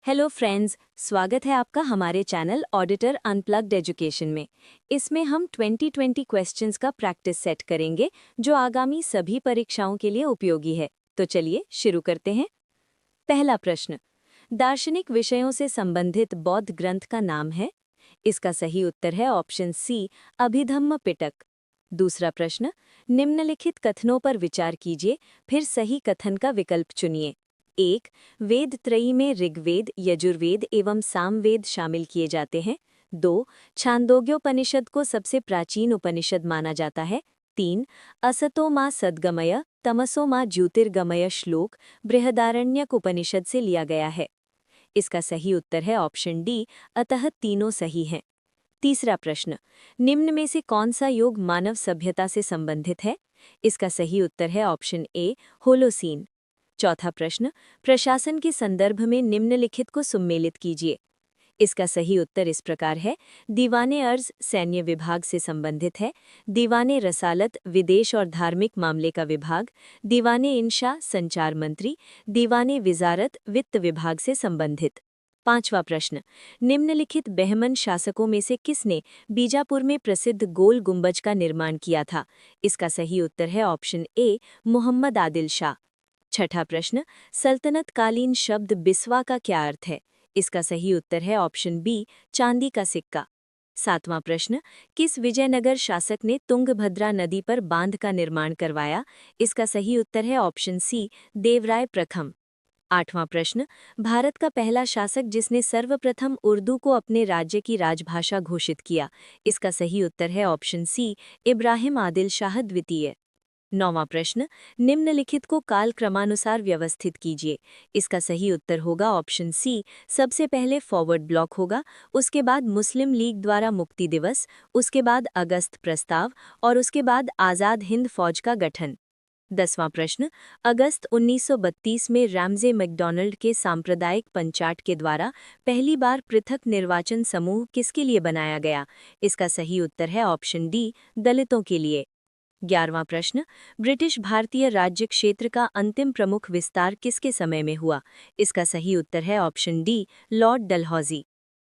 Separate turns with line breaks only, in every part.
Hello friends, स्वागत है आपका हमारे चैनल ऑडिटर अनप्लग्ड एजुकेशन में। इसमें हम 2020 क्वेश्चंस का प्रैक्टिस सेट करेंगे जो आगामी सभी परीक्षाओं के लिए उपयोगी है। तो चलिए शुरू करते हैं। पहला प्रश्न, दार्शनिक विषयों से संबंधित बौद्ध ग्रंथ का नाम है। इसका सही उत्तर है ऑप्शन सी, अभिधम्म पिटक। दूसरा प्रश्न, निम्नलिखित कथनों पर विचार कीजिए, फिर सही कथन का विकल्प चुनिए। 1. वेद त्रयी में ऋग्वेद, यजुर्वेद एवं सामवेद शामिल किए जाते हैं। 2. छांदोग्योपनिषद को सबसे प्राचीन उपनिषद माना जाता है। 3. असतो मा सद्गमय, तमसो मा ज्योतिर्गमय श्लोक बृहदारण्यक उपनिषद से लिया गया है। इसका सही उत्तर है ऑप्शन डी, अतः तीनों सही हैं। तीसरा प्रश्न, निम्न में से कौन सा योग मानव सभ्यता से संबंधित है? इसका सही उत्तर है ऑप्शन ए, होलोसीन। चौथा प्रश्न, प्रशासन के संदर्भ में निम्नलिखित को सुमेलित कीजिए। इसका सही उत्तर इस प्रकार है। दीवाने अर्ज सैन्य विभाग से संबंधित है। दीवाने रसालत विदेश और धार्मिक मामले का विभाग। दीवाने इंशा संचार मंत्री। दीवाने विजारत वित्त विभाग से संबंधित। पांचवा प्रश्न, निम्नलिखित बहमन शासकों में से किसने बीजापुर में प्रसिद्ध गोल गुंबज का निर्माण किया था? इसका सही उत्तर है ऑप्शन ए, मोहम्मद आदिल शाह। छठा प्रश्न, सल्तनत कालीन शब्द बिस्वा का क्या अर्थ है? इसका सही उत्तर है ऑप्शन बी, चांदी का सिक्का। सातवां प्रश्न, किस विजयनगर शासक ने तुंगभद्रा नदी पर बांध का निर्माण करवाया? इसका सही उत्तर है ऑप्शन सी, देवराय प्रथम। आठवां प्रश्न, भारत का पहला शासक जिसने सर्वप्रथम उर्दू को अपने राज्य की राजभाषा घोषित किया? इसका सही उत्तर है ऑप्शन सी, इब्राहिम आदिल शाह द्वितीय। नौवां प्रश्न, निम्नलिखित को काल क्रमानुसार व्यवस्थित कीजिए। इसका सही उत्तर होगा ऑप्शन सी, सबसे पहले फॉरवर्ड ब्लॉक होगा, उसके बाद मुस्लिम लीग द्वारा मुक्ति दिवस, उसके बाद अगस्त प्रस्ताव और उसके बाद आज़ाद हिंद फौज का गठन। 10वां प्रश्न, अगस्त 1932 में रैमजे मैकडॉनल्ड के सांप्रदायिक पंचाट के द्वारा पहली बार पृथक निर्वाचन समूह किसके लिए बनाया गया? इसका सही उत्तर है ऑप्शन डी, दलितों के लिए। 11वां प्रश्न, ब्रिटिश भारतीय राज्य क्षेत्र का अंतिम प्रमुख विस्तार किसके समय में हुआ? इसका सही उत्तर है ऑप्शन डी, लॉर्ड डलहौजी।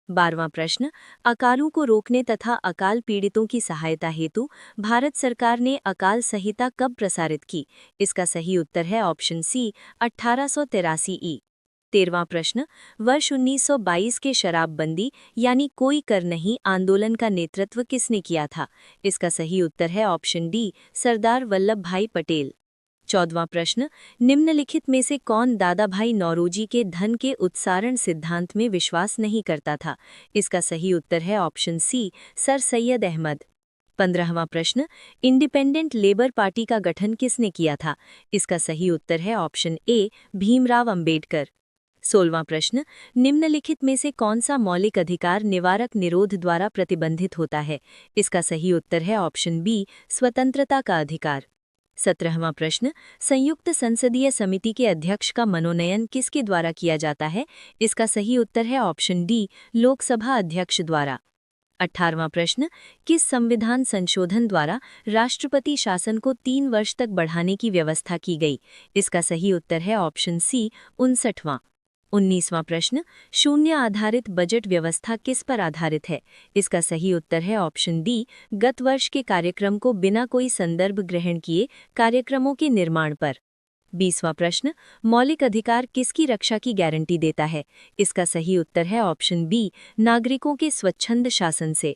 12वां प्रश्न, अकालों को रोकने तथा अकाल पीड़ितों की सहायता हेतु भारत सरकार ने अकाल संहिता कब प्रसारित की? इसका सही उत्तर है ऑप्शन सी, 1883 ई। 13वां प्रश्न, वर्ष 1922 के शराबबंदी यानी कोई कर नहीं आंदोलन का नेतृत्व किसने किया था? इसका सही उत्तर है ऑप्शन डी, सरदार वल्लभ भाई पटेल। 14वां प्रश्न, निम्नलिखित में से कौन दादा भाई नौरोजी के धन के उत्सारण सिद्धांत में विश्वास नहीं करता था? इसका सही उत्तर है option C, Sir Syed Ahmad. 15वां प्रश्न, इंडिपेंडेंट लेबर पार्टी का गठन किसने किया था? इसका सही उत्तर है ऑप्शन ए, भीमराव अंबेडकर। 16वां प्रश्न, निम्नलिखित में से कौन सा मौलिक अधिकार निवारक निरोध द्वारा प्रतिबंधित होता है? इसका सही उत्तर है ऑप्शन बी, स्वतंत्रता का अधिकार। 17वां प्रश्न, संयुक्त संसदीय समिति के अध्यक्ष का मनोनयन किसके द्वारा किया जाता है? इसका सही उत्तर है ऑप्शन डी, लोकसभा अध्यक्ष द्वारा। 18वां प्रश्न, किस संविधान संशोधन द्वारा राष्ट्रपति शासन को 3 वर्ष तक बढ़ाने की व्यवस्था की गई? इसका सही उत्तर है ऑप्शन सी, 59वां। 19वां प्रश्न, शून्य आधारित बजट व्यवस्था किस पर आधारित है? इसका सही उत्तर है ऑप्शन डी, गत वर्ष के कार्यक्रम को बिना कोई संदर्भ ग्रहण किए कार्यक्रमों के निर्माण पर। 20वां प्रश्न, मौलिक अधिकार किसकी रक्षा की गारंटी देता है? इसका सही उत्तर है ऑप्शन बी, नागरिकों के स्वच्छंद शासन से।